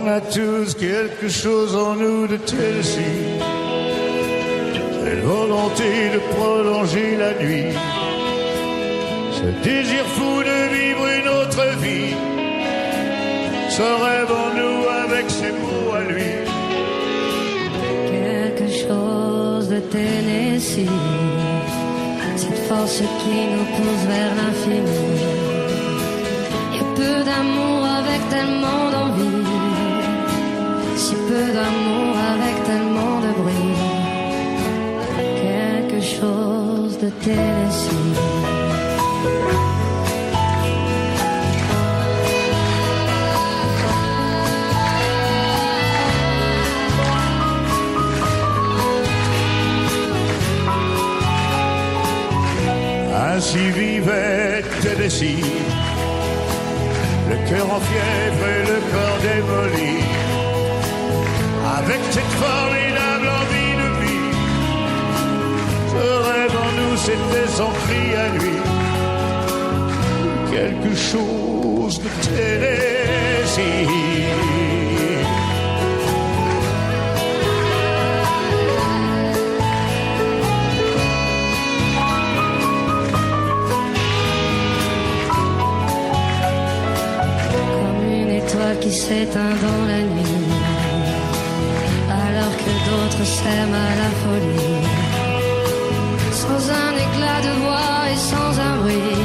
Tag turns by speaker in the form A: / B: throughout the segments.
A: On a tous quelque chose en nous de Tennessee. Cette volonté de prolonger la nuit. Ce désir fou de vivre une autre vie. Ce rêve en nous avec ses mots à lui.
B: Quelque chose de Tennessee. Cette force qui nous pousse vers l'infini. Y a peu d'amour avec tellement d'envie. Si peu d'amour avec tellement de bruit. Quelque chose de Tennessee.
A: Ainsi vivait Tennessee, le cœur en fièvre et le corps démoli, avec cette formidable envie de vie. Ce rêve en nous, c'était son cri à lui. Quelque chose de Tennessee.
B: Qui s'éteint dans la nuit, alors que d'autres s'aiment à la folie, sans un éclat de voix et sans un bruit,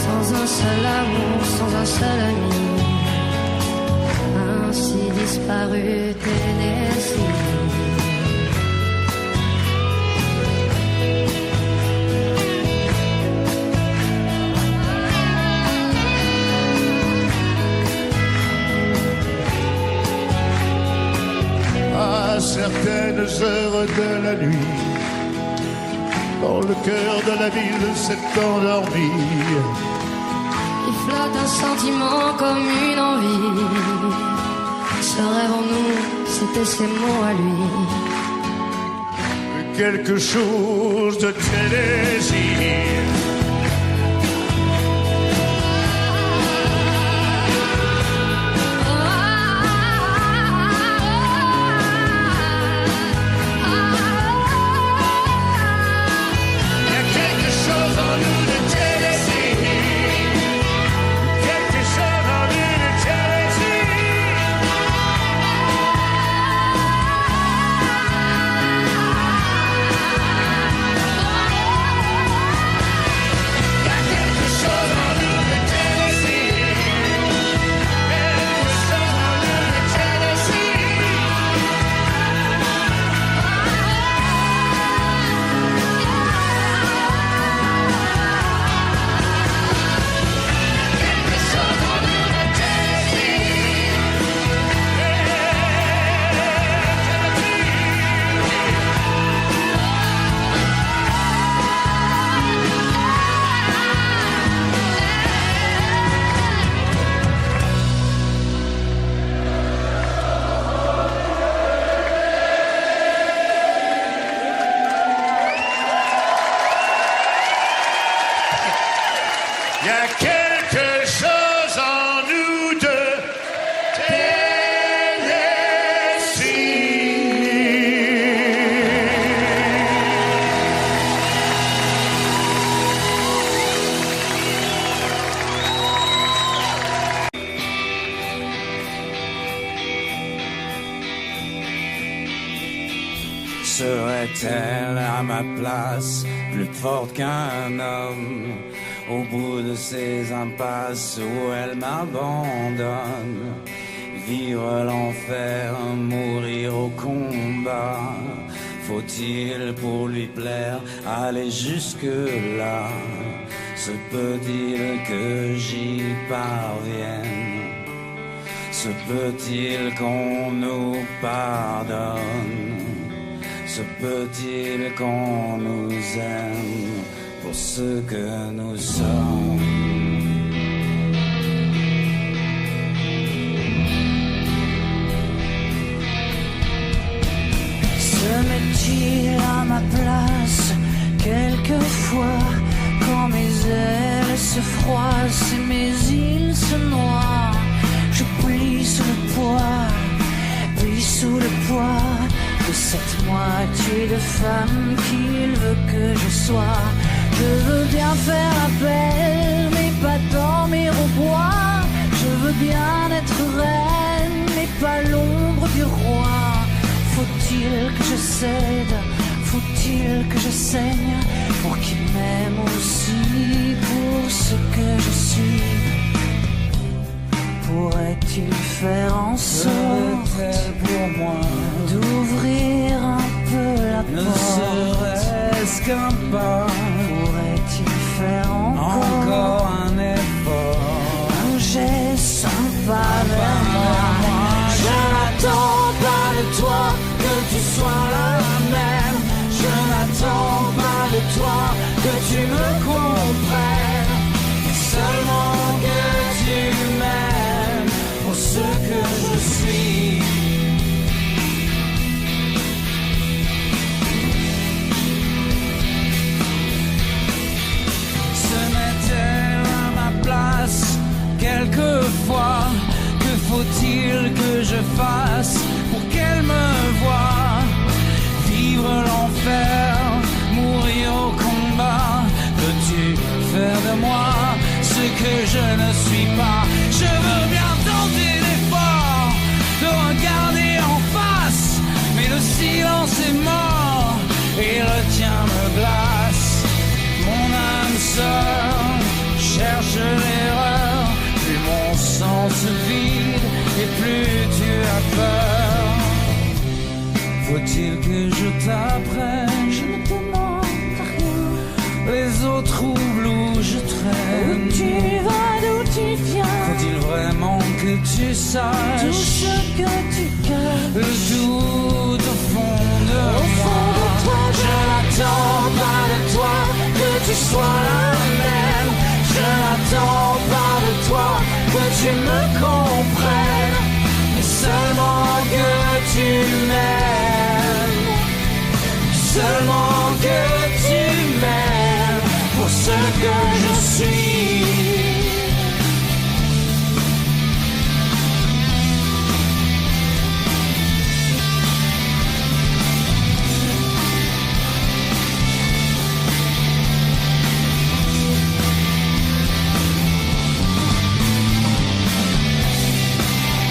B: sans un seul amour, sans un seul ami, ainsi disparu Tennessee.
A: À certaines heures de la nuit, quand le cœur de la ville s'est endormi,
B: il flotte un sentiment comme une envie. Ce rêve en nous, c'était ses mots à lui.
A: Quelque chose de Tennessee. Il y a quelque chose en nous de
C: Serait-elle à ma place plus forte qu'un homme au bout de ces impasses où elle m'abandonne? Vivre l'enfer, mourir au combat. Faut-il pour lui plaire aller jusque-là? Se peut-il que j'y parvienne? Se peut-il qu'on nous pardonne? Se peut-il qu'on nous aime pour ce que nous sommes?
D: Se met-il à ma place quelquefois quand mes ailes se froissent et mes îles se noient? Je plie sous le cette moitié de femme qu'il veut que je sois. Je veux bien faire appel, mais pas dormir au bois. Je veux bien être reine, mais pas l'ombre du roi. Faut-il que je cède, faut-il que je saigne, pour qu'il m'aime aussi pour ce que je suis? Pourrait-il faire en sorte
C: pour moi
D: d'ouvrir un peu la
C: ne
D: porte?
C: serait-ce qu'un pas?
D: Pourrait-il faire encore
C: un effort?
D: un geste, un pas vers moi? Je n'attends pas de toi que tu sois la même. Je n'attends pas de toi que tu me comprennes, mais seulement que tu m'aimes pour ce que je suis.
C: Se met-elle à ma place quelquefois? Que faut-il que je fasse pour qu'elle me voie? Vivre l'enfer, mourir au combat. Veux-tu faire de moi ce que je ne suis pas? Je veux bien tenter l'effort de regarder en face, mais le silence est mort et le tien me glace. Mon âme sœur cherche l'erreur, plus mon sang se vide et plus tu as peur. Faut-il que je t'apprenne?
D: Je ne demande rien.
C: Les eaux troubles où je
D: Où
C: traîne.
D: tu vas, d'où tu viens,
C: Faut-il vraiment que tu
D: tout
C: saches
D: ce que tu caches
C: le doute au fond de
D: au fond
C: moi?
D: de toi? Je n'attends pas de toi que tu sois la même. Je n'attends pas de toi que tu me comprennes, mais seulement que tu m'aimes. Seulement que tu m'aimes pour ce que je suis.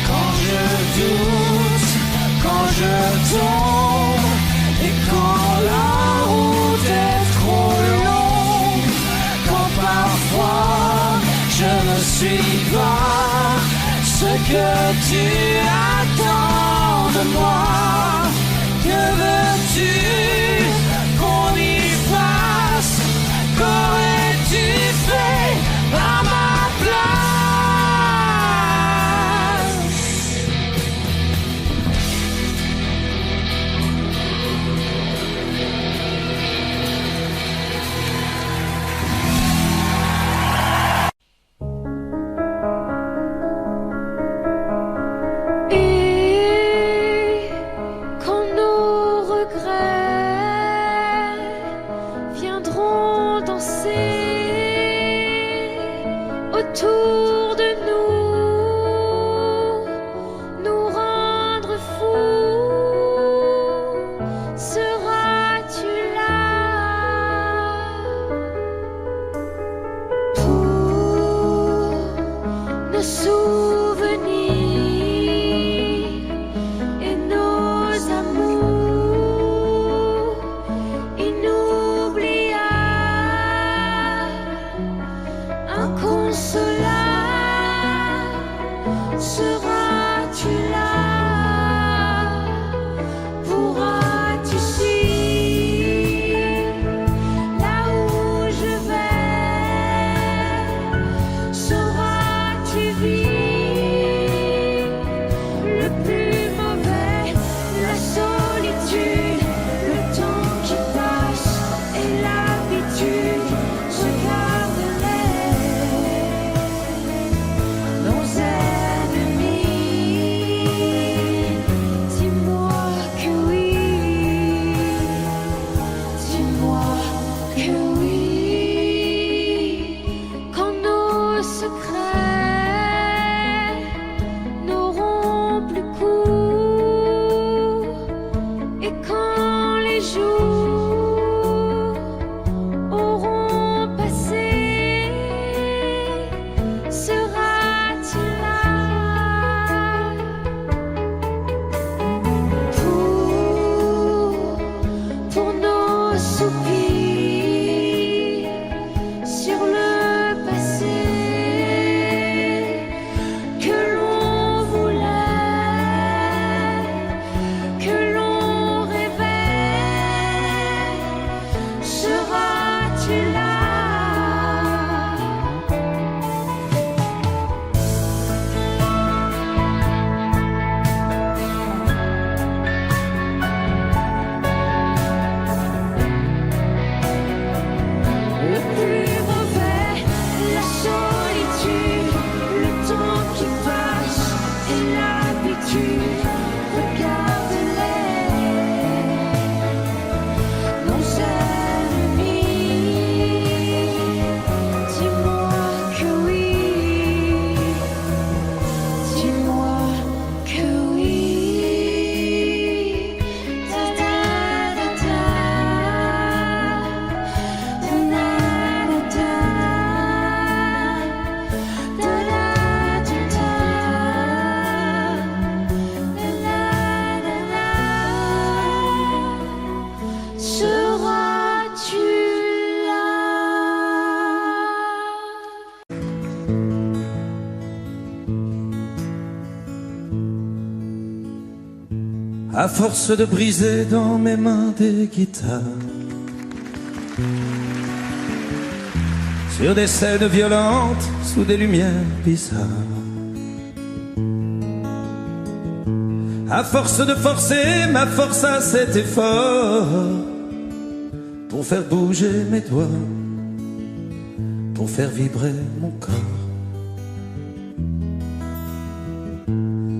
D: Quand je doute, quand je tombe, et quand la route est trop longue, quand parfois je ne suis pas ce que tu attends de moi. Que veux-tu qu'on y fasse? Qu'aurais-tu fait à ma place?
B: Et quand nos regrets viendront danser autour de nous, nous rendre fous, seras-tu là pour nos souvenirs et nos amours inoubliables, inconsolables, seras-tu là? Pourras-tu suivre là où je vais? Sauras-tu vivre le plus mauvais, la solitude, le temps qui passe et l'habitude? Je garderai nos ennemis. Dis-moi que oui, dis-moi que oui. Quand nos secrets n'auront plus cours et quand
C: À force de briser dans mes mains des guitares, sur des scènes violentes, sous des lumières bizarres. À force de forcer ma force à cet effort, pour faire bouger mes doigts, pour faire vibrer mon corps.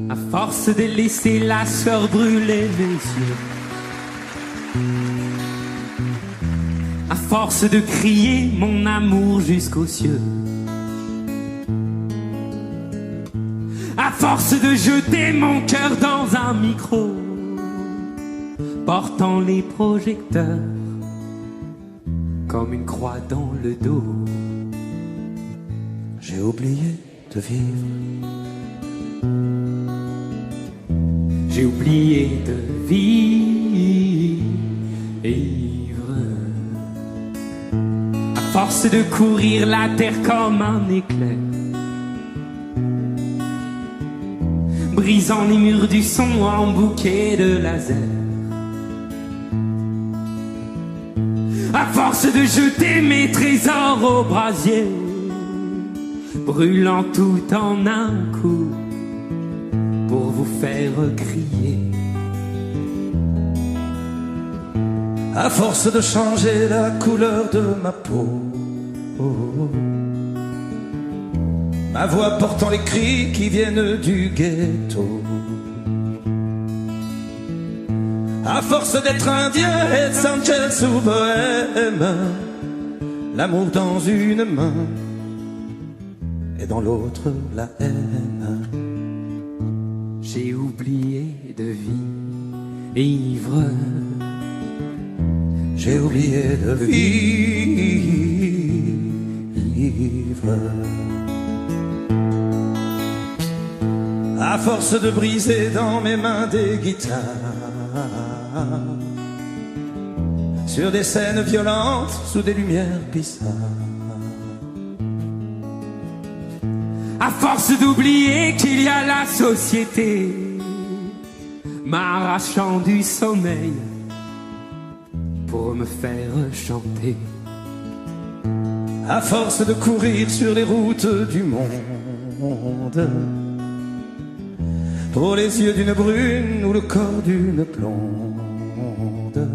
E: À force de laisser la sueur brûler mes yeux, à force de crier mon amour jusqu'aux cieux, à force de jeter mon cœur dans un micro, portant les projecteurs comme une croix dans le dos,
C: j'ai oublié de vivre.
E: J'ai oublié de vivre. À force de courir la terre comme un éclair, brisant les murs du son en bouquet de laser. À force de jeter mes trésors au brasier, brûlant tout en un coup pour vous faire crier.
C: À force de changer la couleur de ma peau, ma voix portant les cris qui viennent du ghetto. À force d'être indien et Sanchez ou bohème, l'amour dans une main et dans l'autre la haine.
E: J'ai oublié de vivre.
C: J'ai oublié de vivre. À force de briser dans mes mains des guitares, sur des scènes violentes, sous des lumières bizarres.
E: À force d'oublier qu'il y a la société, m'arrachant du sommeil pour me faire chanter.
C: À force de courir sur les routes du monde, pour les yeux d'une brune ou le corps d'une blonde.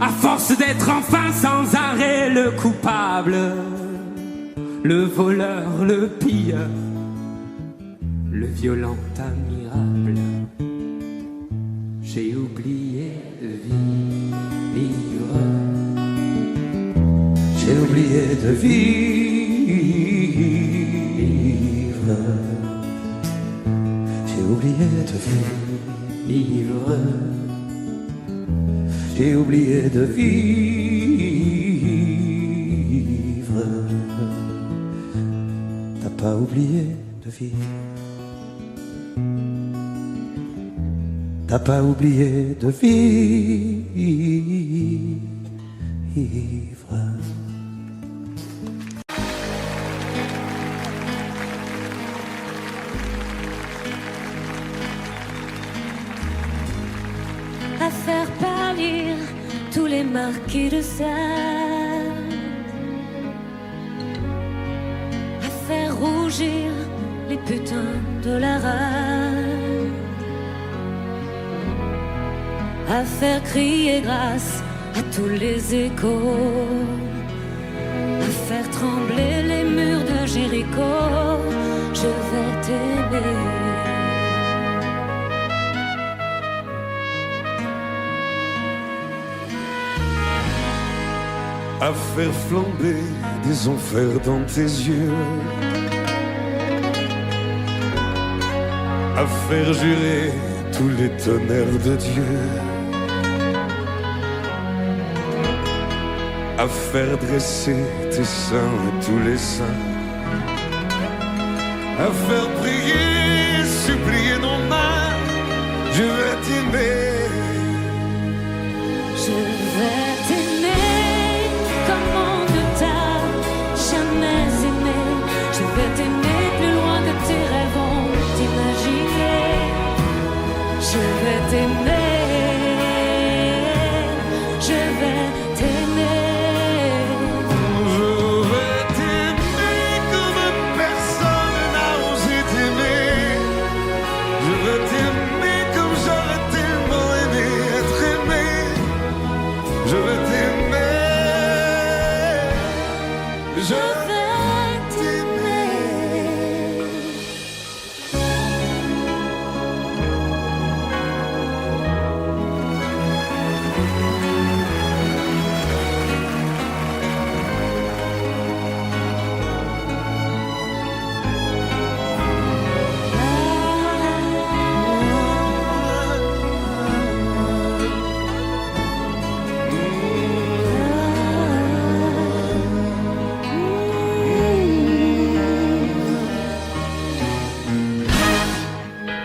E: À force d'être enfin sans arrêt le coupable, le voleur, le pilleur, le violent admirable, j'ai oublié de vivre.
C: J'ai oublié de vivre. J'ai oublié de vivre. J'ai oublié de vivre. T'as pas oublié de vivre. T'as pas oublié de vivre.
D: À faire pâlir tous les marquis de Sade, à faire rougir les putains de la rade, à faire crier grâce à tous les échos, à faire trembler les murs de Jéricho. Je vais t'aimer.
A: À faire flamber des enfers dans tes yeux, à faire jurer tous les tonnerres de Dieu, à faire dresser tes seins et tous les saints, à faire prier, supplier nos mains. Je vais t'aimer.
D: Je vais t'aimer comme on ne t'a jamais aimé. Je vais t'aimer plus loin que tes rêves ont imaginé. Je je vais t'aimer.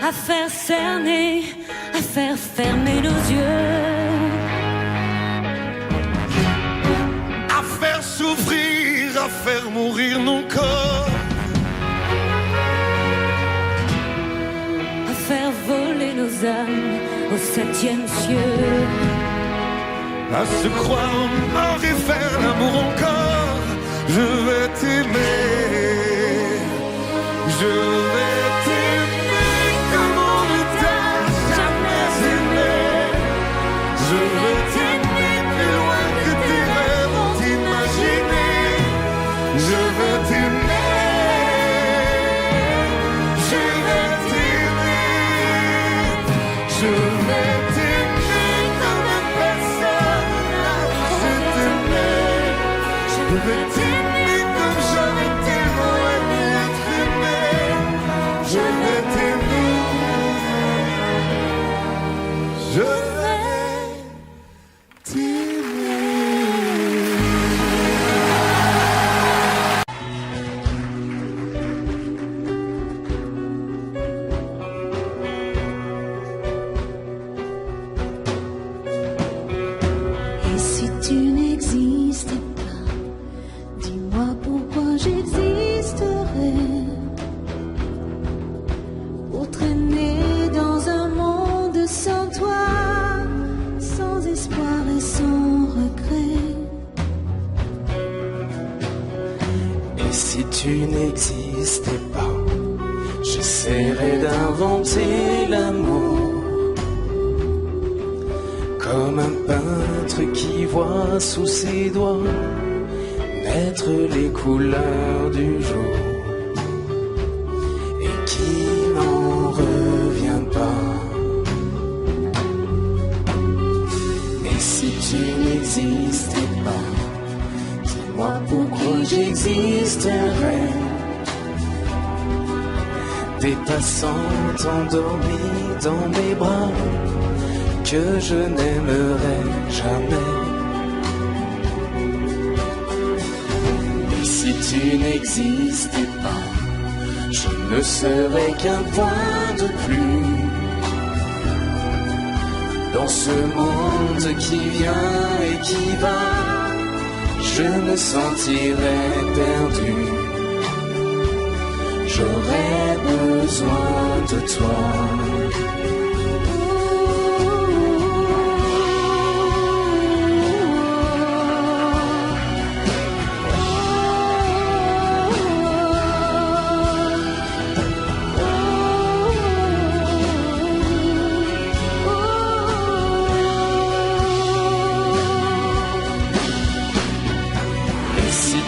B: À faire cerner, à faire fermer nos yeux,
A: à faire souffrir, à faire mourir nos corps,
B: à faire voler nos âmes au 7e cieux,
A: à se croire mort et faire l'amour encore. Je vais t'aimer, je vais t'aimer comme on ne t'a jamais aimé. Je veux t'aimer plus loin que tes rêves ont imaginé. Je veux t'aimer, je vais t'aimer, je vais t'aimer comme personne n'a osé t'aimer. Je veux t'aimer comme j'aurais tellement aimé être aimé. Je vais t'aimer, je vais t'aimer.
D: Et si tu n'existais pas, dis-moi pourquoi j'existerais. Pour traîner dans un monde sans toi, sans espoir et sans regret.
C: Et si tu n'existais pas, j'essaierais d'inventer l'amour. Comme un peintre qui voit sous ses doigts naître les couleurs du jour et qui n'en revient pas. Et si tu n'existais pas, dis-moi pourquoi j'existerais. Des passants endormis dans mes bras que je n'aimerai jamais. Et si tu n'existais pas, je ne serais qu'un point de plus dans ce monde qui vient et qui va. Je me sentirais perdu. J'aurais besoin de toi.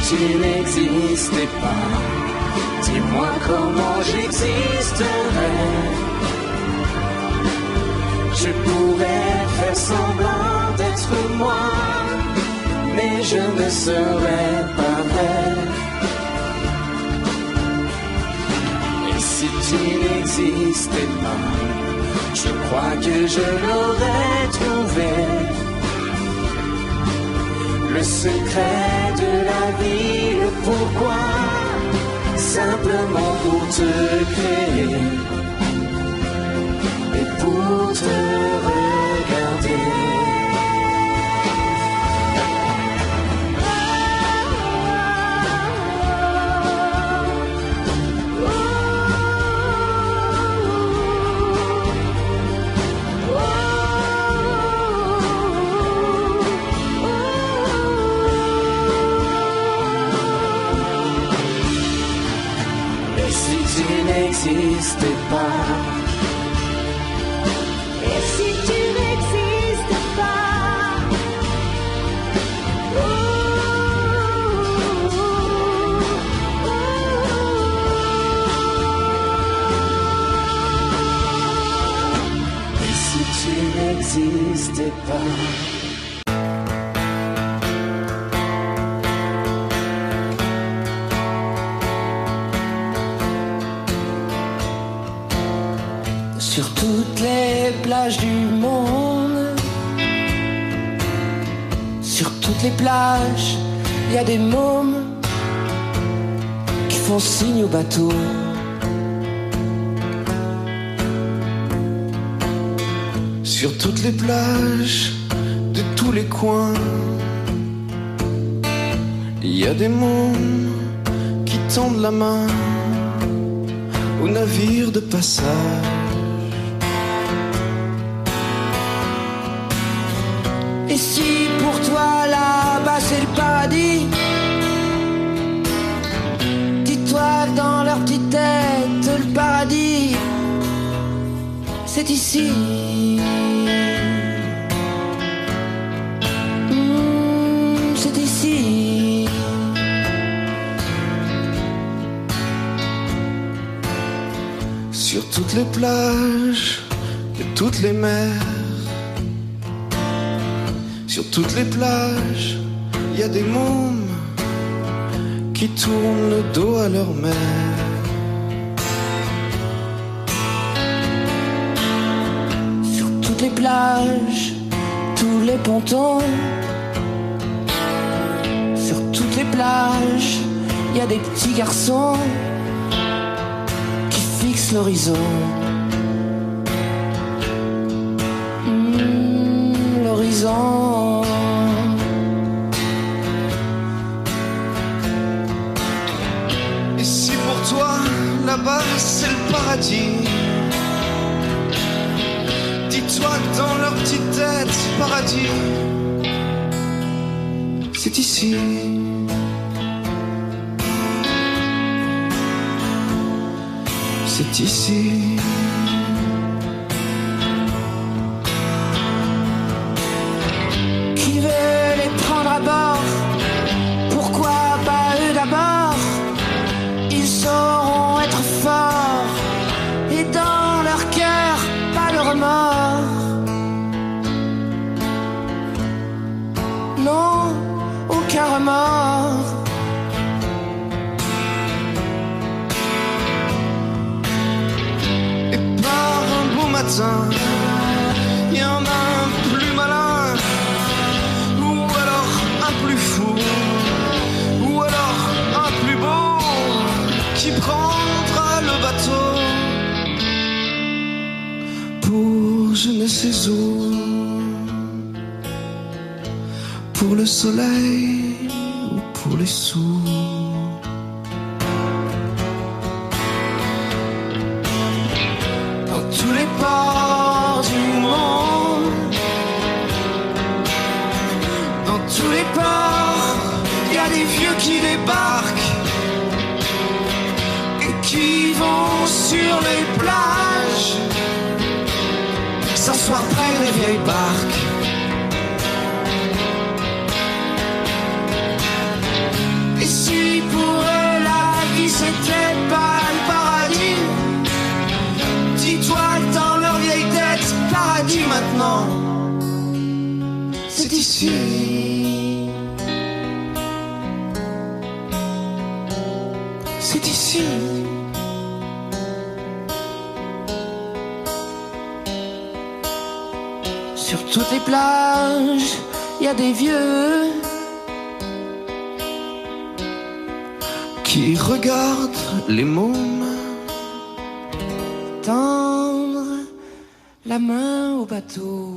C: Tu n'existais pas, dis-moi comment j'existerais. Je pourrais faire semblant d'être moi, mais je ne serais pas vrai. Et si tu n'existais pas, je crois que je l'aurais trouvé. Le secret de la vie, le pourquoi, simplement pour te créer et pour te regarder. N'existais pas.
D: Et si tu n'existais pas,
F: pas.
C: Sur toutes les plages du monde, sur toutes les plages, il y a des mômes qui font signe au bateau.
G: Sur toutes les plages de tous les coins, il y a des mômes qui tendent la main aux navires de passage.
C: Et si pour toi là-bas c'est le paradis, dis-toi que dans leur petite tête le paradis c'est ici. C'est ici.
G: Sur toutes les plages de toutes les mers, sur toutes les plages, il y a des mômes qui tournent le dos à leur mère.
C: Sur toutes les plages, tous les pontons, sur toutes les plages, il y a des petits garçons qui fixent l'horizon. L'horizon.
G: Et si pour toi, là-bas, c'est le paradis, dis-toi que dans leur petite tête, paradis, c'est ici. C'est ici.
C: Qui veut les prendre à bord? Pourquoi pas eux d'abord? Ils sauront être forts et dans leur cœur pas de remords. Non, aucun remords.
G: Et par un beau matin, il y en a un plus malin, ou alors un plus fou, ou alors un plus beau, qui prendra le bateau pour je ne sais où, pour le soleil ou pour les sous.
C: Dans tous les ports du monde, dans tous les ports, il y a des vieux qui débarquent et qui vont sur les plages s'asseoir près des vieilles barques. Et si pour eux la vie c'était pas le paradis, dis-toi que dans leur vieille tête, paradis maintenant, c'est ici. C'est ici. Sur toutes les plages, il y a des vieux
G: Qui regardent les mômes
C: tendre la main au bateau.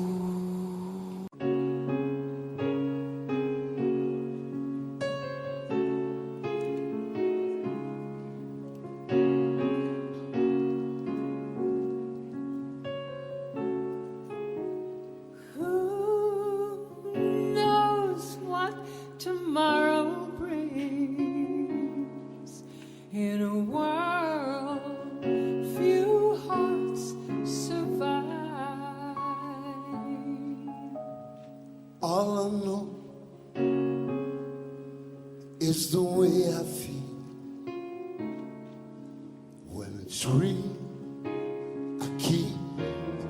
H: In a world, few hearts survive.
F: All I know is the way I feel when it's real. I keep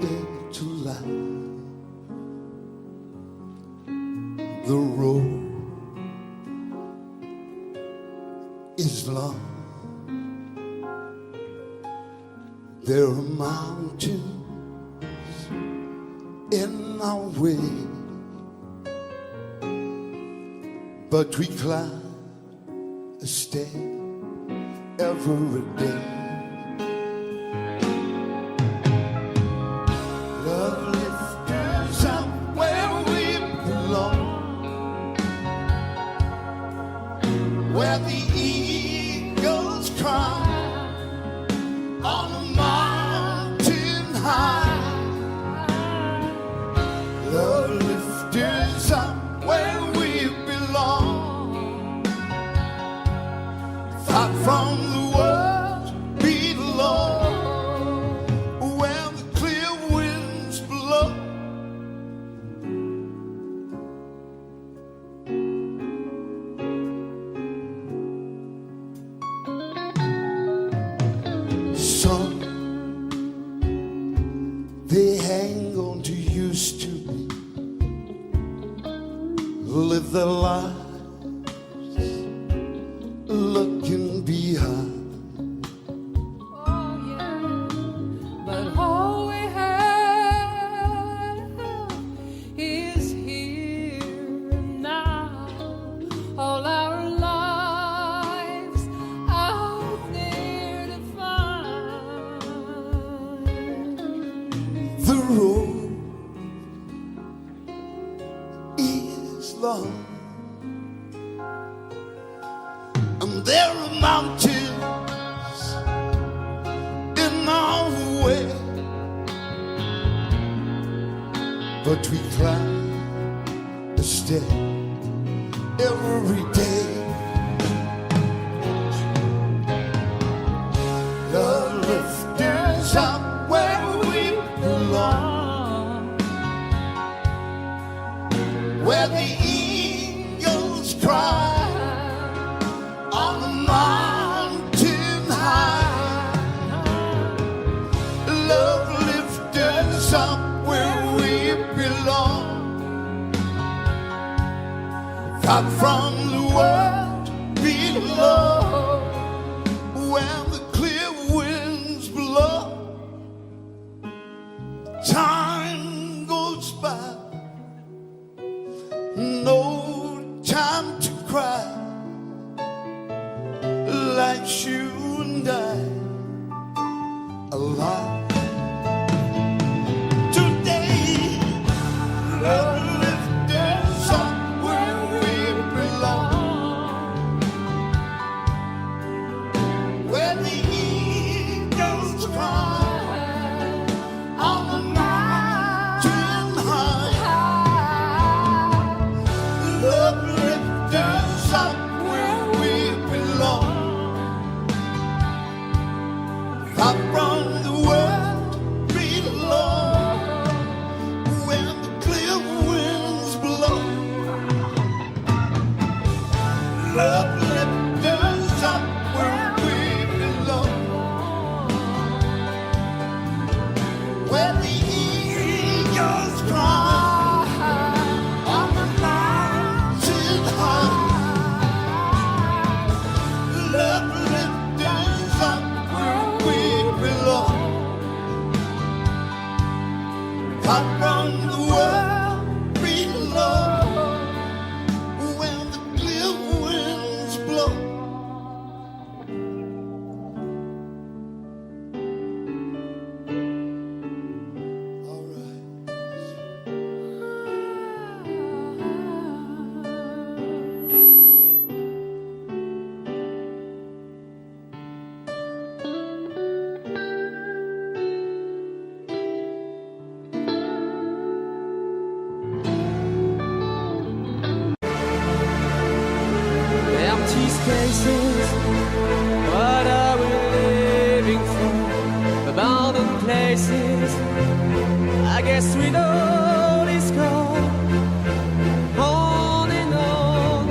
F: it to life. is long. There are mountains in our way, but we climb a step every day. Love lifts us up where we belong, where the eagles cry on a mountain high. Love lifts us up where we belong, far from the world below, where the clear winds blow. Some they hang on to used to be, live their lives looking behind.
H: Oh, yeah. But all we have is here and now. All our lives out there to find.
F: The road is long, and there are mountains in our way, but we climb a step every day. Love lifts us up where we belong, where the eagles cry on the mountain high. Love lifts us up where we belong, far from the world below, where the clear winds blow. Time goes by, no time to cry. Like you and I, alive today. Love lifts us up where we belong, where the eagles cry on the mountain high. Love lifts us up where we belong, far from the world below, where the clear winds blow. Love lifts us up where we belong, where the eagles cry on the mountain high. Love lifts us up where we belong, far from the world below, where the clear winds blow. All right.
E: Empty spaces, what are we living for? Abandoned places, I guess we know this call. On and on,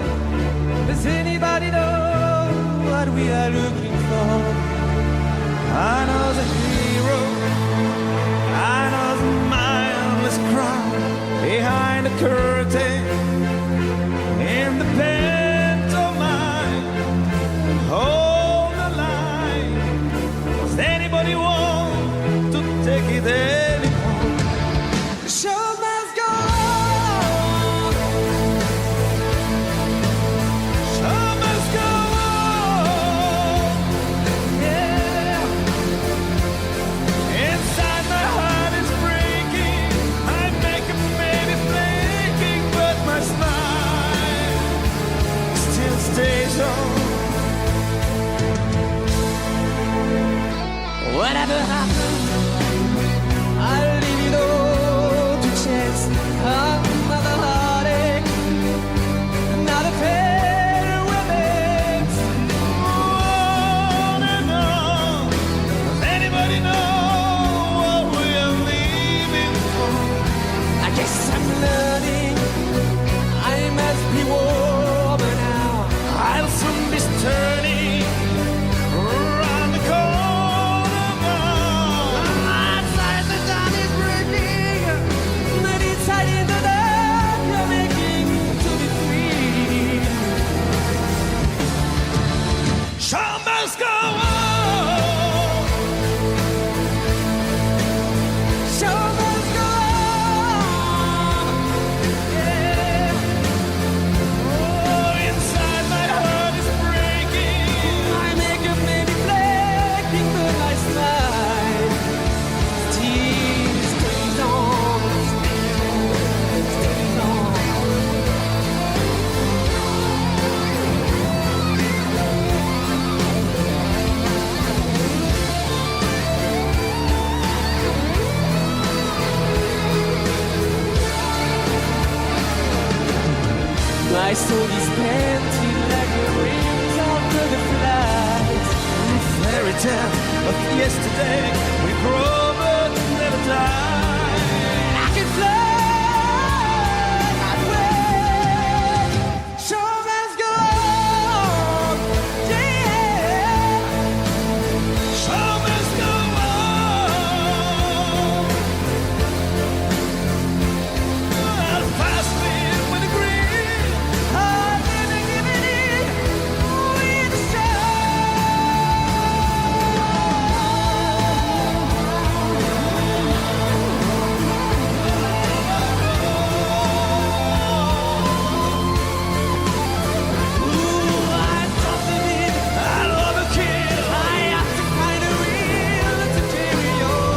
E: does anybody know what we are looking for? I know the hero, I know the mindless crowd behind the curtain in the pantomime. Oh, days on. Whatever happens, I'll leave it all to chance. Another heartache, another farewell dance. On and on. Does anybody know what we are leaving for? I guess I'm learning I must be warmer now. I'll soon be turning around the corner now. Outside the dawn is breaking, but inside in the dark you're making to be free. Show must go on. Show must go on. Yeah. Oh, inside my heart is breaking. My makeup may be flaking, but my smile still stays on. Stays on. My soul is panting like the wings after the flight. The fairy tale of yesterday, we grow but never die. I can fly away. Show must go on, yeah. Show must go on. I'll fast live with the green. I'm gonna give it in with the show. Ooh, I'm something in, I love a kill. I have to find a real to carry on.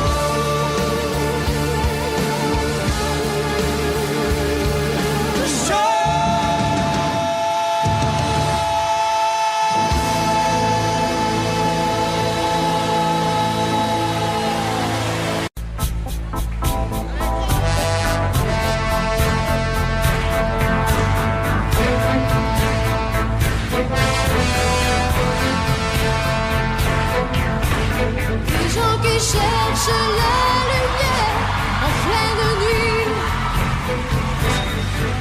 E: The show.
B: Des gens qui cherchent la lumière en pleine nuit.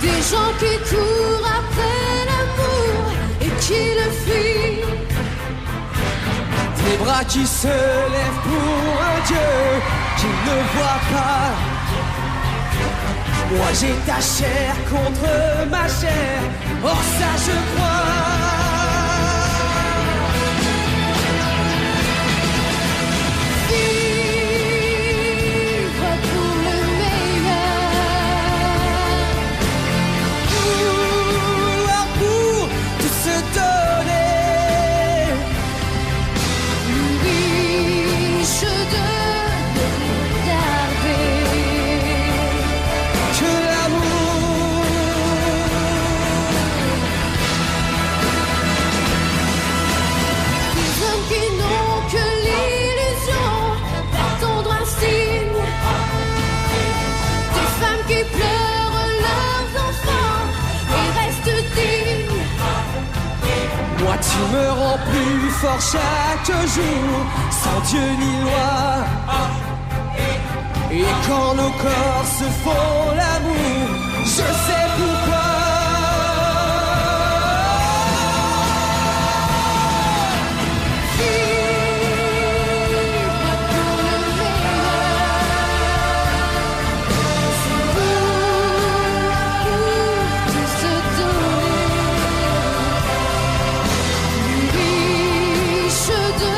B: Des gens qui courent après l'amour et qui le fuient.
E: Des bras qui se lèvent pour un Dieu qui ne voit pas. Moi j'ai ta chair contre ma chair, or ça je crois.
B: Vivre pour le meilleur.
E: Vouloir pour tout se donner.
B: Riche de regarder.
E: Que l'amour.
B: Des hommes qui n'ont que l'illusion d'attendre un signe. Des femmes qui pleurent leurs enfants et restent dignes.
E: Moi tu me rends plus fort chaque jour, sans Dieu ni loi. Et quand nos corps se font l'amour, je sais pourquoi.
B: Vivre pour le meilleur. C'est vouloir tout se donner. Riche de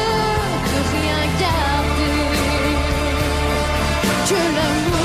B: rien garder. Que l'amour.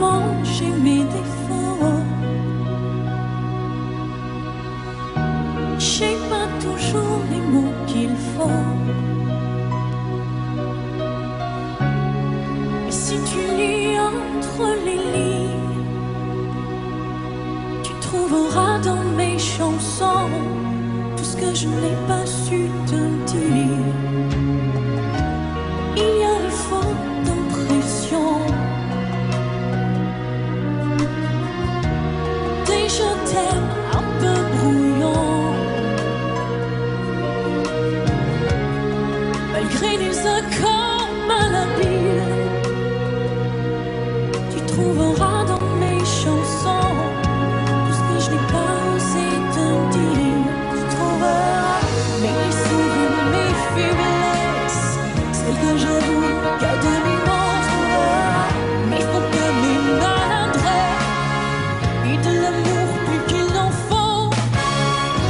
D: comment j'ai mes défauts. J'ai pas toujours les mots qu'il faut. Mais si tu lis entre les lignes, tu trouveras dans mes chansons tout ce que je n'ai pas su te dire. Il y a des fautes d'impression, des je t'aime un peu brouillons, malgré des accords malhabiles. Tu trouveras dans mes chansons tout ce que je n'ai pas osé te dire. Tu trouveras mes sourires, mes faiblesses, celles que j'avoue qu'à demi-mot. Tu trouveras mes fautes comme mes maladresses et de l'amour plus qu'il n'en faut.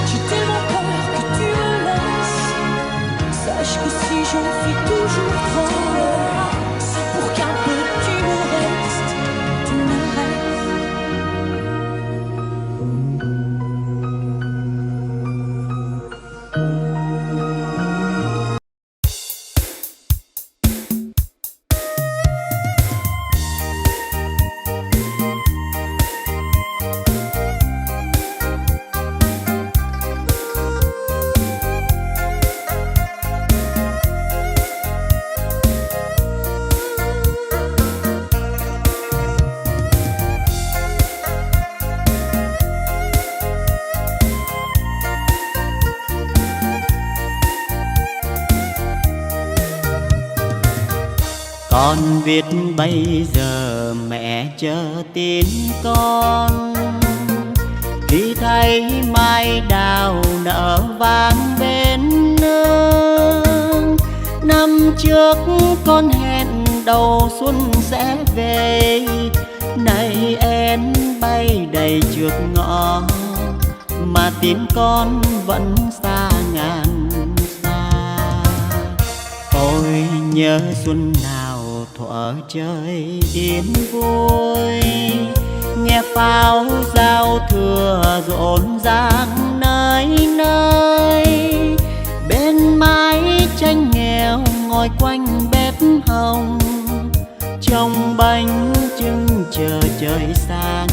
D: J'ai tellement peur que tu me laisses. Sache que si j'en fais toujours trop, c'est pour qu'un peu tu me restes. Tu me restes.
I: Con biết bây giờ mẹ chờ tin con, khi thấy mai đào nở vàng bên nương. Năm trước con hẹn đầu xuân sẽ về, nay em bay đầy trước ngõ mà tin con vẫn xa ngàn xa. Ôi nhớ xuân nào thuở trời yên vui, nghe pháo giao thừa rộn ràng nơi nơi. Bên mái tranh nghèo ngồi quanh bếp hồng, trông bánh trưng chờ trời sáng,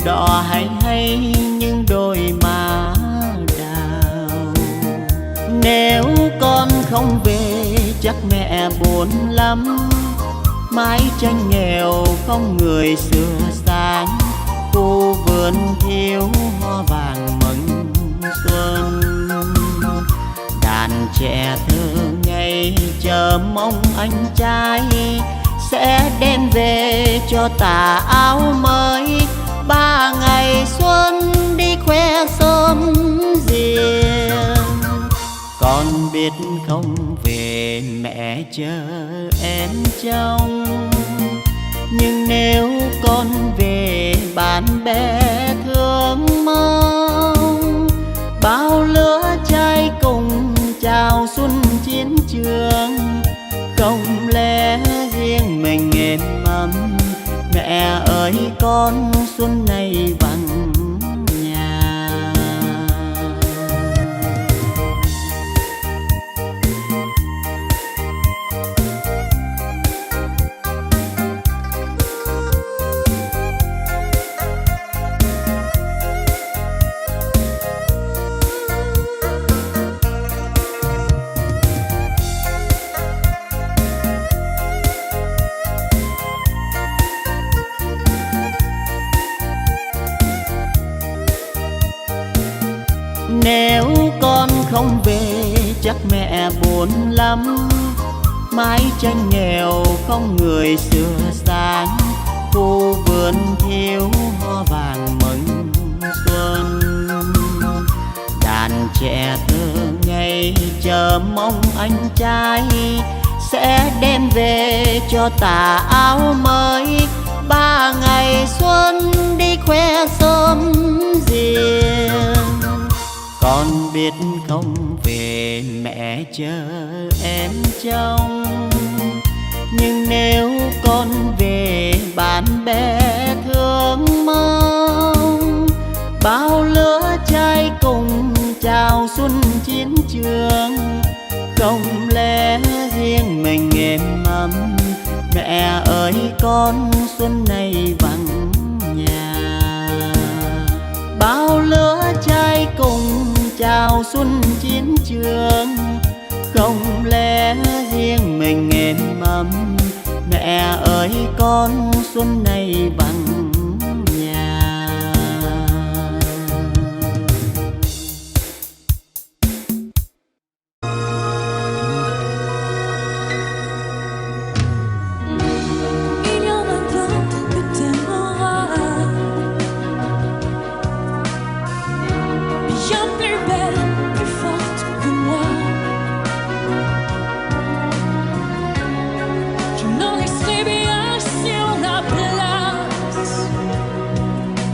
I: đỏ hay hay những đôi má đào. Nếu con không về chắc mẹ buồn lắm, mái tranh nghèo không người sửa sáng, khu vườn thiếu hoa vàng mừng xuân. Đàn trẻ thơ ngây chờ mong anh trai sẽ đem về cho tà áo mới. 3 ngày xuân đi khoe sớm riêng, con biết không về mẹ chờ em trông. Nhưng nếu con về bạn bè thương mong, bao lứa trai cùng chào xuân chiến trường. Không lẽ riêng mình êm ấm, mẹ ơi con xuân này vắng nhà. Nếu con không về chắc mẹ buồn lắm, mái tranh nghèo không người sửa sáng, khu vườn thiếu hoa vàng mừng xuân. Đàn trẻ thơ ngây chờ mong anh trai sẽ đem về cho tà áo mới. 3 ngày xuân đi khoe sớm riêng, con biết không về mẹ chờ em trông. Nhưng nếu con về bạn bè thương mong. Bao lứa trai cùng chào xuân chiến trường, không lẽ riêng mình êm ấm. Mẹ ơi con xuân này vắng nhà. Bao lứa trai cùng chào xuân chiến trường, không lẽ riêng mình êm ấm. Mẹ ơi con xuân này vắng nhà.
D: Il y en a d'autres que t'aimeras, bien plus belle, plus forte que moi. Je leur laisserai bien sur la place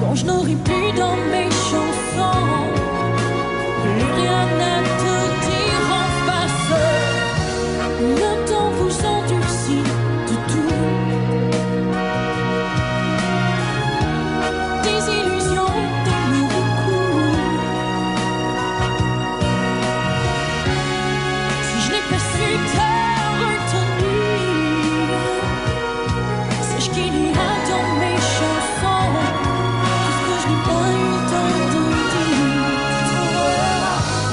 D: quand je n'aurai plus dans mes chansons plus rien à te dire en face. Le temps vous endurcit de tout, des illusions, des miracles. Si je n'ai pas su te retenir, sache qu'il y a dans mes chansons tout ce que je n'ai pas eu le temps de dire.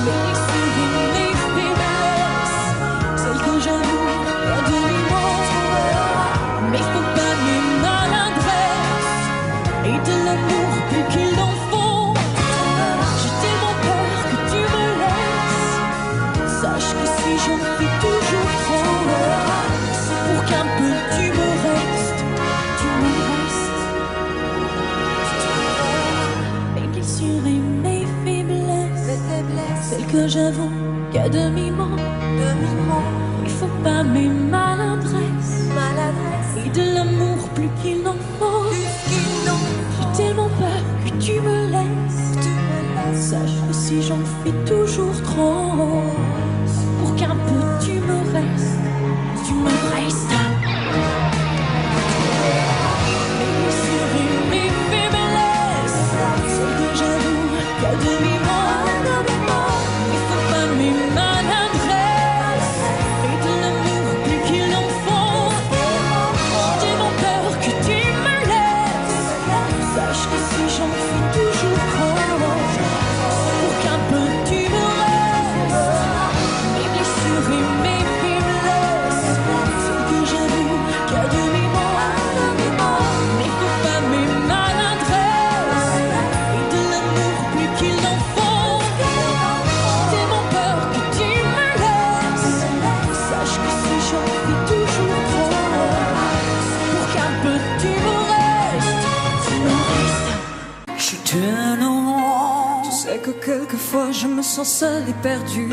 D: Mais laisser mes faiblesses, celles que j'avoue à demi-mot. Mais faut pas mes maladresses et de l'amour plus qu'il en faut. J'ai tellement peur que tu me laisses. Sache que si j'en fais toujours trop, c'est pour qu'un peu tu me restes, tu me restes. Mais quelles seraient mes faiblesses, celles que j'avoue qu'à demi-mot. Il faut pas mes maladresses et de l'amour plus qu'il n'en faut. J'ai tellement peur que tu me laisses. Sache que si j'en fais toujours trop, c'est pour qu'un peu tu me restes, tu me restes. Mais quelles seraient mes faiblesses, celles que j'avoue qu'à demi-mot. Il faut pas mes maladresses et de l'amour plus qu'il en faut. J'ai tellement peur que tu me laisses. Sache que si j'en fais toujours trop, c'est pour qu'un peu tu me restes. Mes blessures et mes faiblesses, celles que j'avoue qu'à demi-mot. Mais faut pas mes maladresses et de l'amour plus qu'il en faut. J'ai tellement peur que tu me laisses. Sache que si j'en fais toujours trop, c'est pour qu'un peu tu me restes, tu me restes.
C: Je tourne au rond. Tu sais que quelquefois je me sens seul et perdu.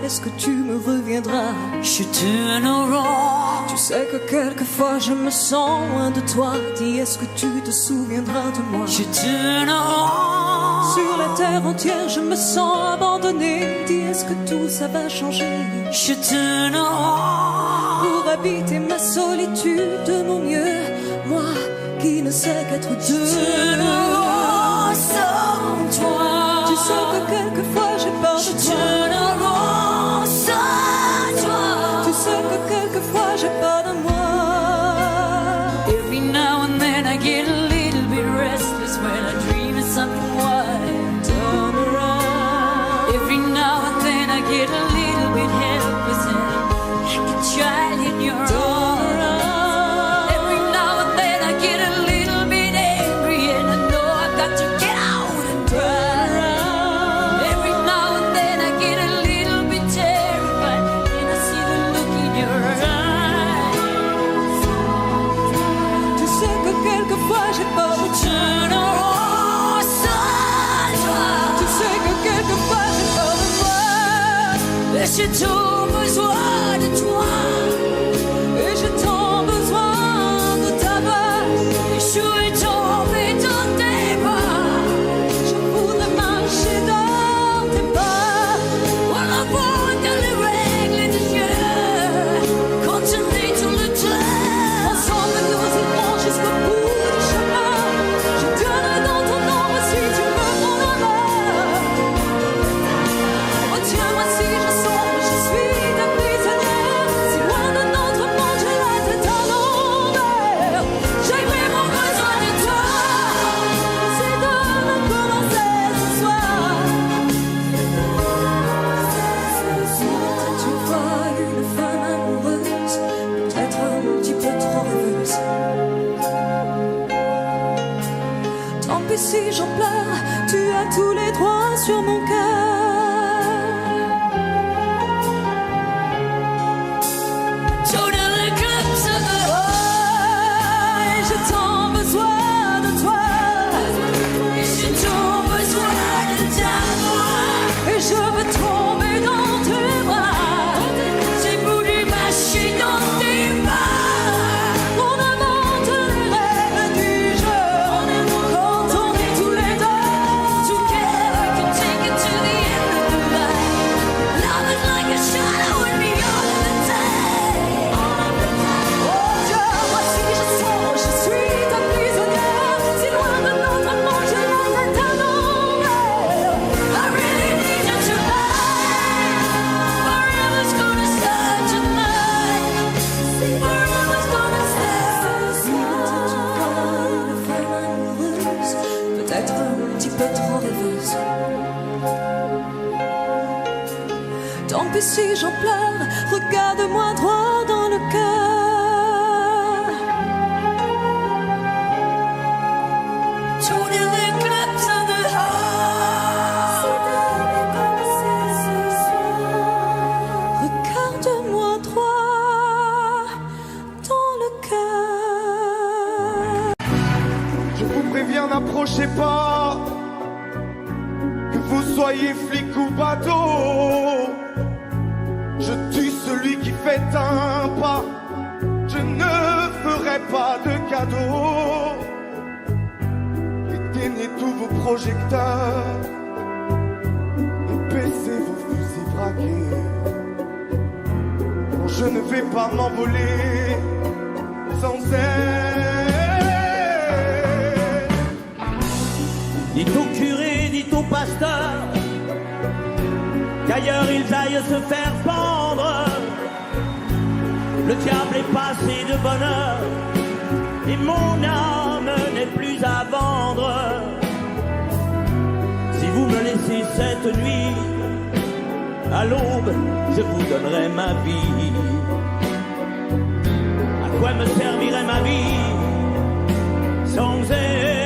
C: Est-ce que tu me reviendras? Je tourne au rond. Tu sais que quelquefois je me sens loin de toi. Dis, est-ce que tu te souviendras de moi? Je tourne au rond. Sur la terre entière je me sens abandonné. Dis, est-ce que tout ça va changer? Je tourne au rond. Pour habiter ma solitude de mon mieux, moi qui ne sais qu'être deux. Je tourne au rond sans toi. Tu sais que quelquefois j'ai peur de toi. Je tourne au rond sans toi. Tu sais que quelquefois j'ai peur de moi. Every now and then I get a little bit restless when I dream of something wild. Turn around. Every now and then I get a little bit helpless and like a child in your arms. Every now and then I get a little bit angry and I know I've got to get out and cry. Every now and then I get a little bit terrified and I see the look in your eyes. Tu sais que quelquefois j'ai peur de toi. Turn around, sans toi. Tu sais que quelquefois j'ai peur de moi. Et j'ai tout besoin de toi. Et j'ai tant besoin de ta voix. Et je suis tombé dans tes bras. Je voudrais marcher dans tes pas. Voilà pour les règles des yeux. Continuer tout le temps. Ensemble nous irons jusqu'au bout.
D: Tant pis si j'en pleure, tu as tous les droits sur mon cœur. Tous les clubs se et j'ai tant besoin de toi. J'ai tant besoin de ta voix. Et je veux tomber dans tes bras. J'ai voulu mâcher dans tes bras. On invente les règles du jeu. Quand on est tous les deux together, we can take it to the end of the night. Love is like a shadow in me all of the time. Oh Dieu, moi si je sens, je suis ta prisonnière. Si loin de notre amour, j'ai la tête à l'envers. I really need you tonight. Forever's gonna start tonight. Forever's gonna start tonight. Peut-être un petit peu trop rêveuse. Tant pis si j'en pleure, regarde-moi droit dans le cœur. Tous les clubs in the heart. Regarde-moi droit dans le cœur.
G: Je vous préviens, n'approchez pas, que vous soyez flic ou bateau. Je tue celui qui fait un pas, je ne ferai pas de cadeau. Éteignez tous vos projecteurs et baissez vos fusils braqués. Non, je ne vais pas m'envoler sans elle.
E: Dites au curé, dites au pasteur, qu'ailleurs ils aillent se faire pendre. Le diable est passé de bonheur et mon âme n'est plus à vendre. Si vous me laissez cette nuit, à l'aube, je vous donnerai ma vie. À quoi me servirait ma vie sans elle?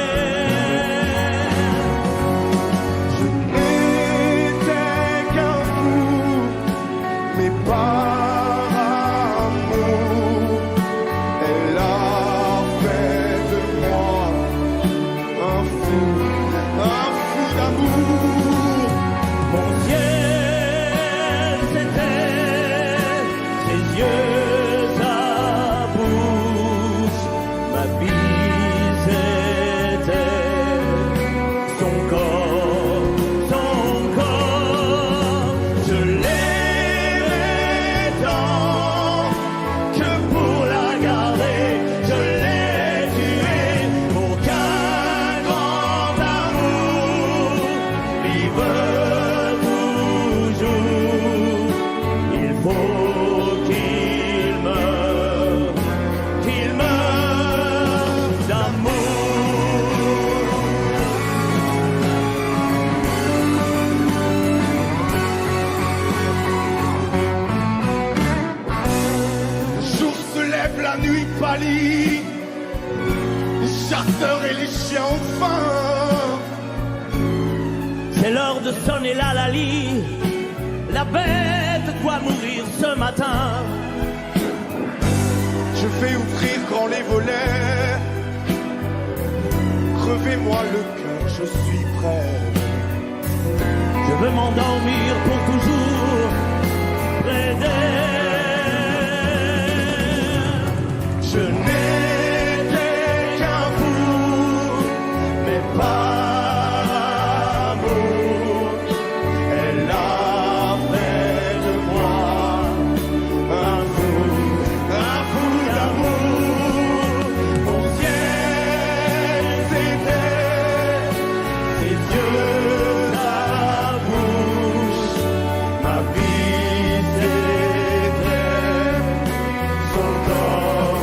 G: Les chasseurs et les chiens ont faim.
E: C'est l'heure de sonner la Lali. La bête doit mourir ce matin.
G: Je vais ouvrir grand les volets. Crevez-moi le cœur, je suis prêt.
E: Je veux m'endormir pour toujours près d'elle.
G: Je n'étais qu'un fou, mais par amour, elle a fait de moi un fou d'amour. Mon ciel, c'était ses yeux, sa bouche, ma vie, c'était son corps.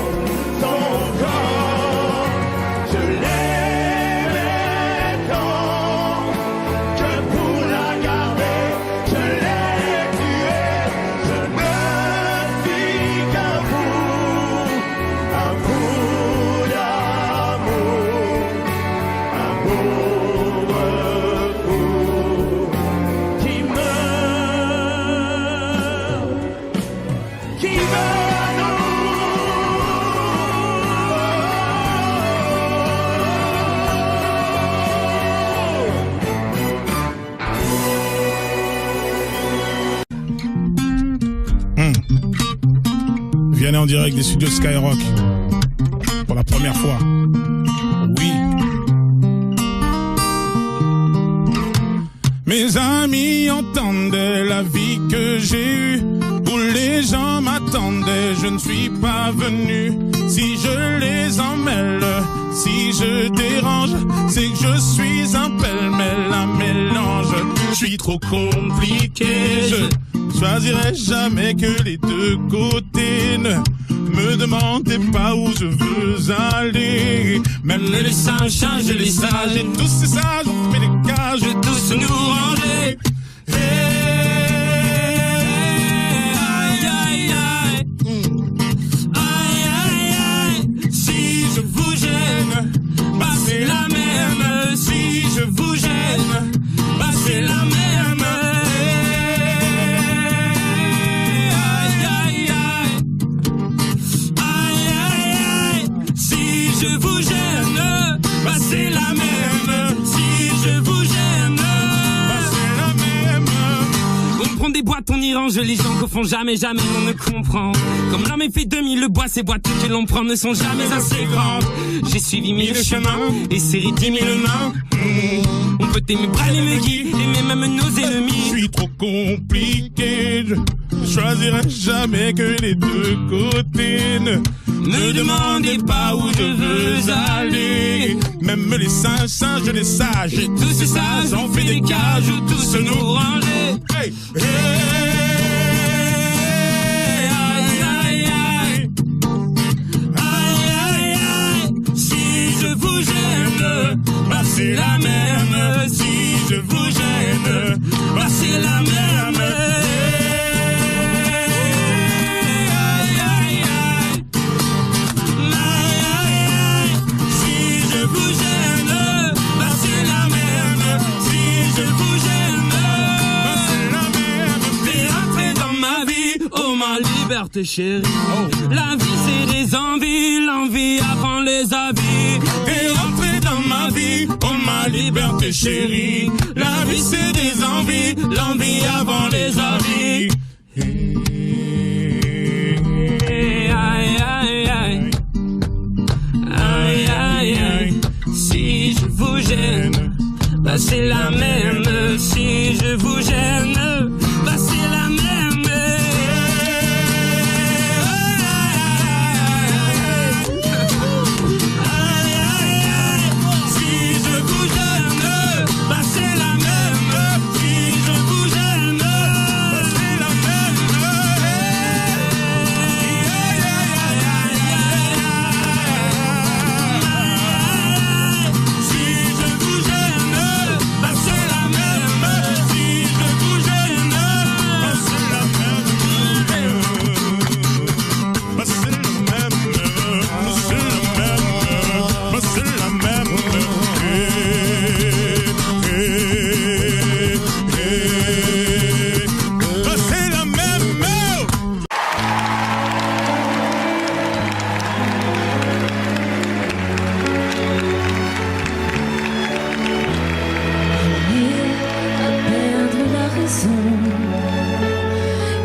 A: Amour,
J: en direct des studios Skyrock. Pour la première fois. Oui. Mes amis entendaient la vie que j'ai eue, où les gens m'attendaient, je ne suis pas venu. Si je les emmêle, si je dérange, c'est que je suis un pêle-mêle, un mélange. Je suis trop compliqué, je choisirai jamais que les deux côtés. Ne me demandez pas où je veux aller. Même les singes changent les sages, et tous ces sages ont fait des cages, tous nous ranger. Aïe, aïe, aïe. Aïe, aïe, aïe. Si je vous gêne, bah c'est la même. Si je vous gêne, bah c'est la même. Aïe, aïe, aïe. Aïe, aïe, aïe. Si je vous gêne, bah c'est la même. Si je vous gêne, bah c'est la même. On prend des boîtes, on y range les gens qu'au fond jamais on ne comprend. Comme l'homme est fait 2000, le bois, ces boîtes que l'on prend ne sont jamais assez grandes. J'ai suivi 1000 chemins et serré 10 000 mains. On peut aimer bras et me guider, aimer même nos ennemis. Je suis trop compliqué, je choisirai jamais que les deux côtés. Ne me demandez pas où je veux aller. Même les singes, les sages, et tous ces sages ont fait des cages où tous nous ranger. Hey, hey. Aïe, aïe, aïe. Aïe, aïe, aïe. Si je vous gêne, bah c'est la même. Si je vous gêne, bah c'est la même. Aïe, aïe, aïe. Aïe, aïe, aïe. Si je vous gêne, bah c'est la même. Si je vous gêne, bah c'est la même. T'es entré dans ma vie, oh ma liberté chérie. La vie c'est des envies, l'envie avant les avis. T'es rentré dans ma vie, oh ma liberté chérie. La vie c'est des envies, l'envie avant les avis. Aïe, aïe, aïe. Aïe, aïe, aïe. Si je vous gêne, bah c'est la même. Si je vous gêne, bah c'est la même.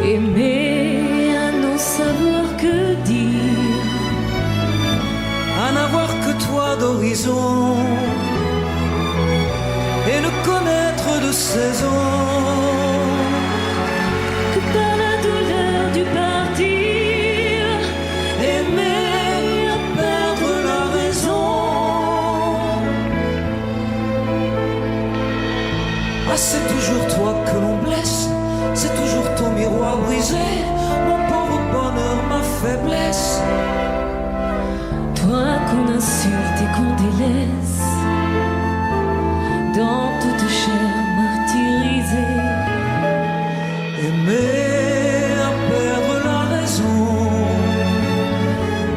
D: Aimer à n'en savoir que dire,
C: À n'avoir que toi d'horizon et ne connaître de saison
D: que par la douleur du partir, aimer à perdre la raison.
C: Ah, c'est toujours toi que l'on blesse, c'est toujours ton miroir brisé, mon pauvre bonheur, ma faiblesse.
D: Toi qu'on insulte et qu'on délaisse, dans toute chair martyrisée.
C: Aimer à perdre la raison,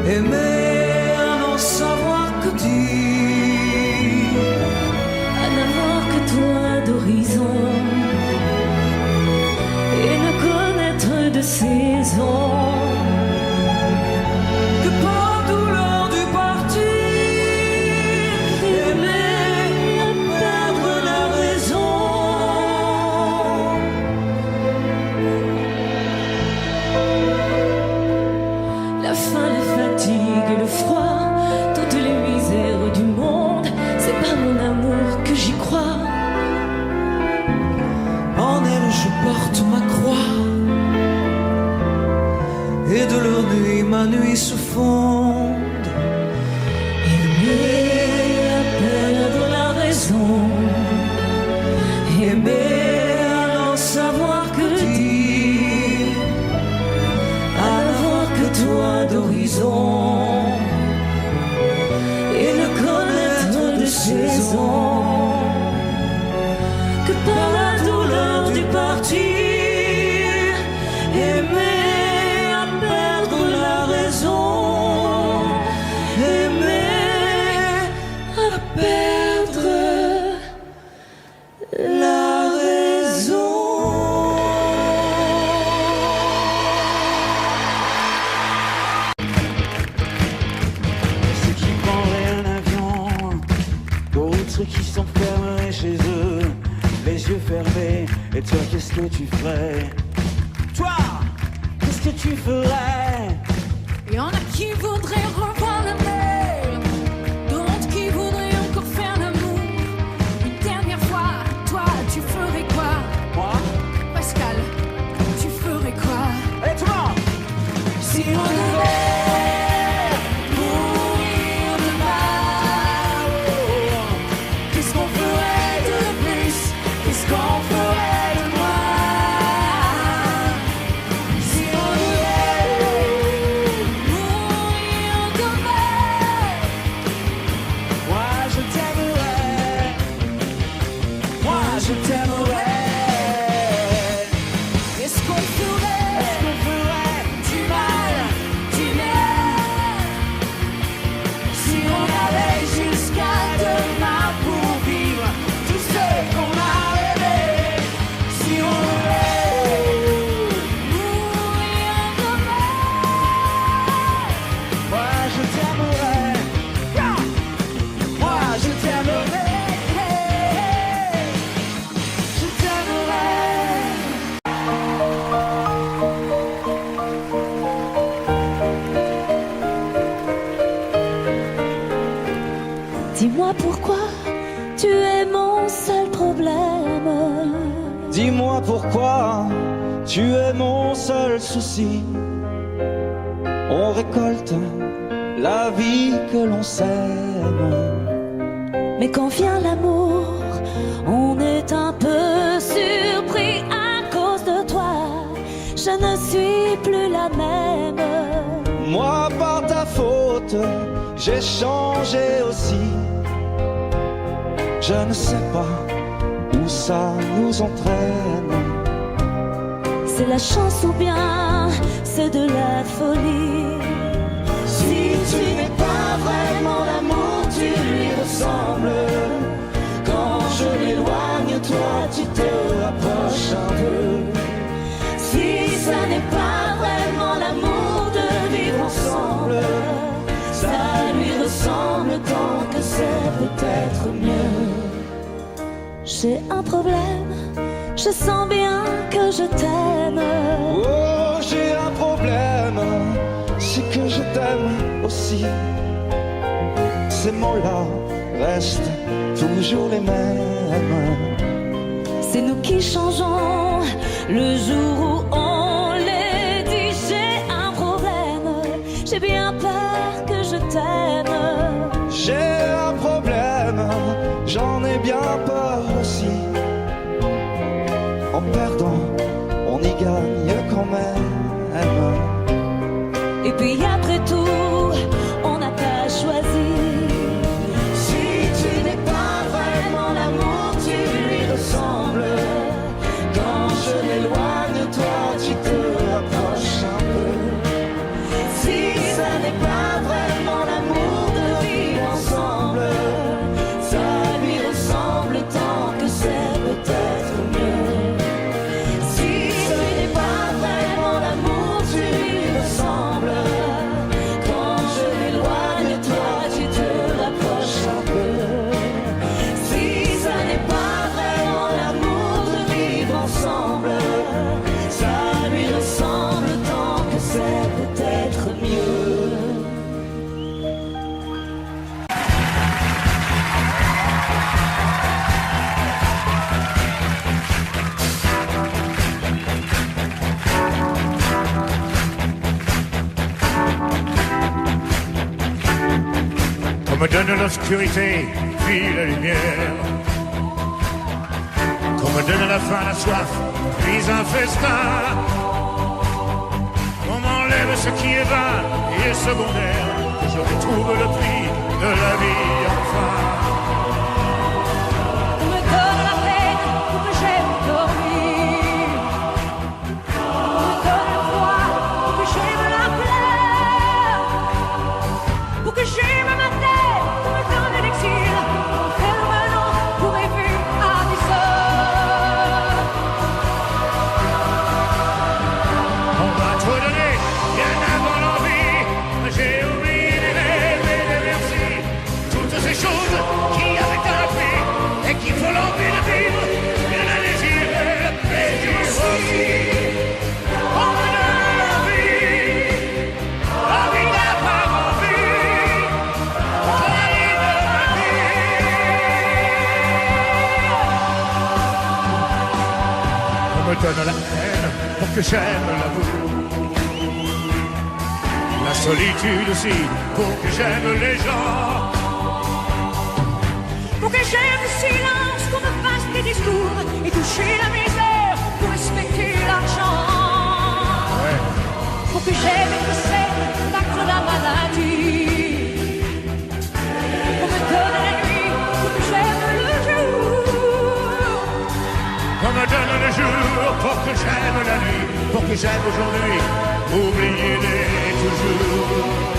C: aimer à n'en savoir que dire,
D: À n'avoir que toi d'horizon et ne connaître de saison
C: que par douleur du partir,
D: aimer à perdre la raison. La raison que par la douleur du parti. Aimer à perdre la raison, aimer à perdre la raison.
C: Ceux qui prendraient un avion, d'autres qui s'enfermeraient chez eux, les yeux fermés, et toi qu'est-ce que tu ferais? Toi, qu'est-ce que tu ferais?
D: Il y en a qui voudraient revoir la mer, d'autres qui voudraient encore faire l'amour. Une dernière fois, toi, tu ferais quoi?
C: Moi?
D: Pascal, tu ferais quoi?
C: Allez, tout le monde!
D: Si on devait mourir demain, qu'est-ce qu'on ferait de plus? Qu'est-ce qu'on ferait de moins? Si on devait mourir demain,
C: Moi je t'aimerais, moi je t'aimerais.
D: qu'est-ce qu'on ferait du mal, du bien? Si on avait jusqu'à demain pour vivre tout ce qu'on a rêvé. Si on devait mourir demain,
C: Moi je t'aimerais, moi je t'aimerais, je t'aimerais.
D: dis-moi pourquoi tu es mon seul problème.
C: Dis-moi pourquoi tu es mon seul souci. On récolte la vie que l'on sème.
D: Mais quand vient l'amour, on est un peu surpris à cause de toi. Je ne suis plus la même.
C: Moi par ta faute, j'ai changé aussi. Je ne sais pas où ça nous entraîne.
D: C'est la chance ou bien c'est de la folie.
C: Si tu n'es pas vraiment l'amour, tu lui ressembles. Quand je m'éloigne, toi tu te rapproches un peu.
D: Si ça n'est pas vraiment l'amour de vivre ensemble, ça lui ressemble tant que c'est peut-être mieux. J'ai un problème, je sens bien que je t'aime.
C: Oh, j'ai un problème, c'est que je t'aime aussi. Ces mots-là restent toujours les mêmes.
D: C'est nous qui changeons le jour où on les dit. J'ai un problème, j'ai bien peur que je t'aime.
C: J'ai un problème, j'en ai bien peur aussi. En perdant, on y gagne quand même.
D: Et puis après tout, on n'a pas choisi.
C: Si tu n'es pas vraiment l'amour, tu lui ressembles. Quand je m'éloigne, toi tu te rapproches un peu.
D: Si ça n'est pas vraiment l'amour de vivre ensemble, ça lui ressemble tant que c'est peut-être mieux. Si ce n'est pas vraiment l'amour, tu lui ressembles. Quand je m'éloigne, toi tu te rapproches un peu. Si ça n'est pas vraiment l'amour de vivre ensemble, ça lui ressemble tant que c'est peut-être mieux.
A: Qu'on me donne l'obscurité, puis la lumière. Qu'on me donne la faim, la soif, puis un festin. On m'enlève ce qui est vain et secondaire. Que je retrouve le prix de la vie enfin. donne la haine pour que j'aime l'amour. La solitude aussi pour que j'aime les gens.
K: Pour que j'aime le silence, qu'on me fasse des discours et toucher la misère pour respecter l'argent.
A: Ouais.
K: Pour que j'aime être saine, battre la maladie. Pour me donner la nuit, pour que j'aime le jour.
A: Qu'on me donne le jour pour que j'aime la nuit, pour que j'aime aujourd'hui, oublier les toujours.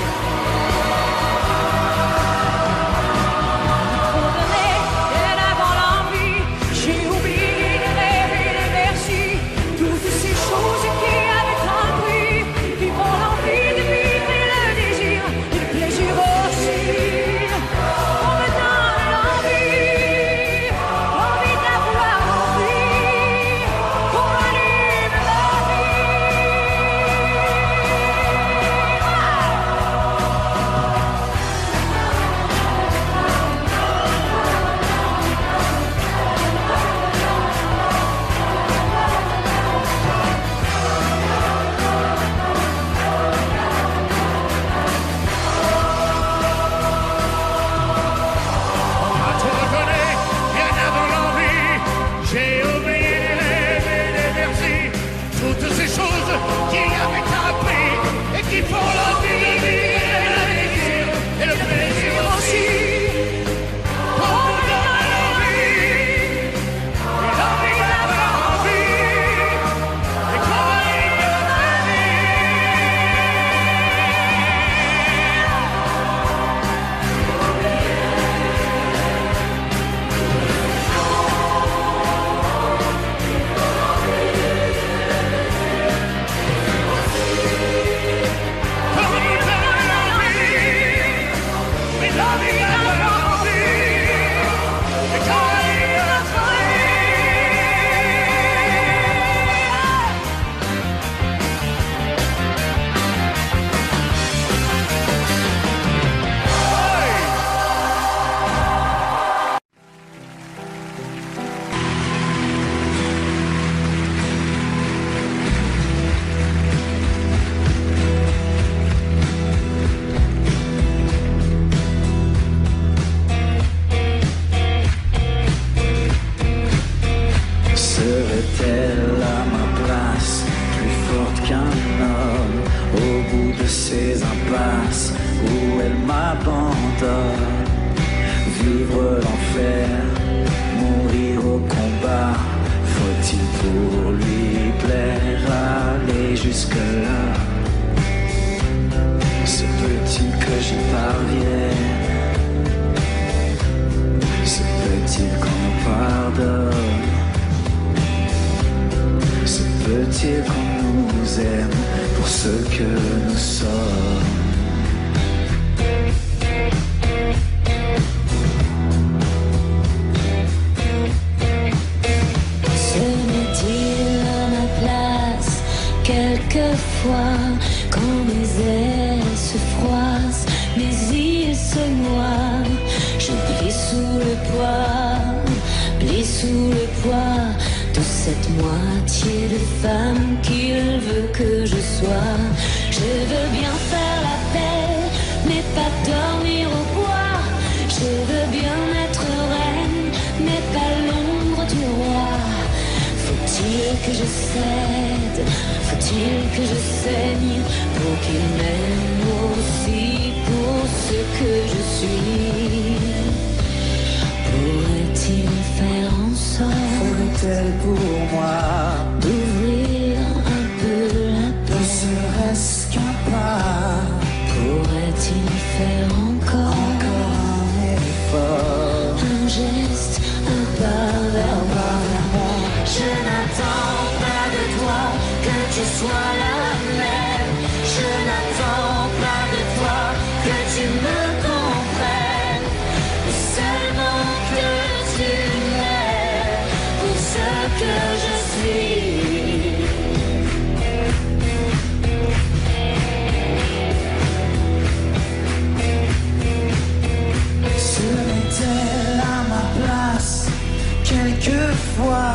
C: Quelquefois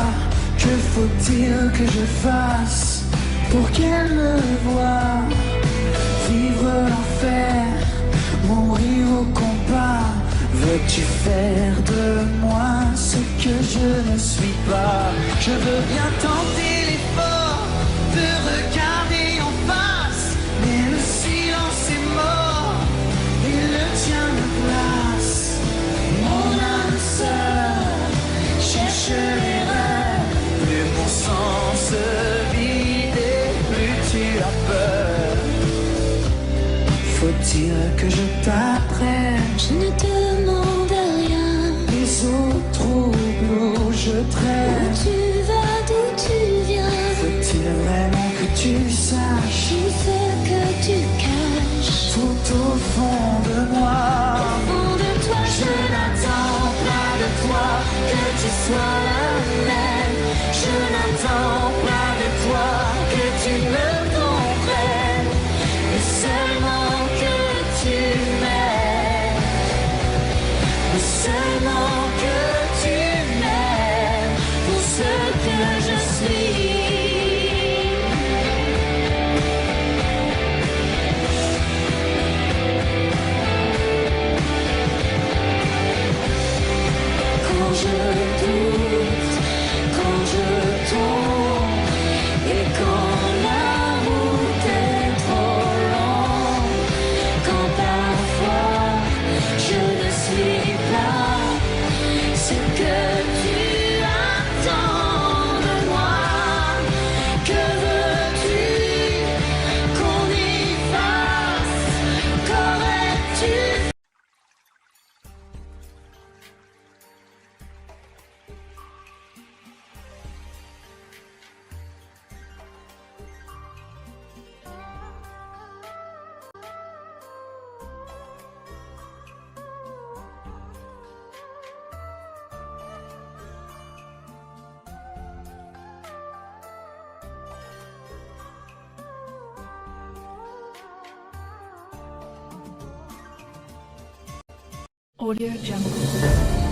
C: Que faut-il que je fasse pour qu'elle me voie? Vivre l'enfer, mourir au combat. Veux-tu faire de moi ce que je ne suis pas? Je veux bien tenter l'effort de regarder en face, mais le silence est mort et le tien me place. Mon âme sœur cherche l'erreur, plus mon sang se vide et plus tu as peur. Faut-il que je t'apprenne?
B: Je ne demande rien.
C: Les eaux troubles où je traîne.
B: Où tu vas, d'où tu viens?
C: Faut-il vraiment que tu saches
B: Tout ce que tu caches
C: tout au fond de moi?
B: au fond de toi?
C: Je n'attends pas de toi que tu sois la même. Je n'attends pas de toi que tu me comprennes, mais seulement que tu m'aimes, mais seulement que tu m'aimes pour ce que je suis. Quand je doute, quand je tombe, et quand la route est trop longue, quand parfois je ne suis pas ce que tu attends de moi. Que veux-tu qu'on y fasse? Qu'aurais-tu?
L: Audio Jungle.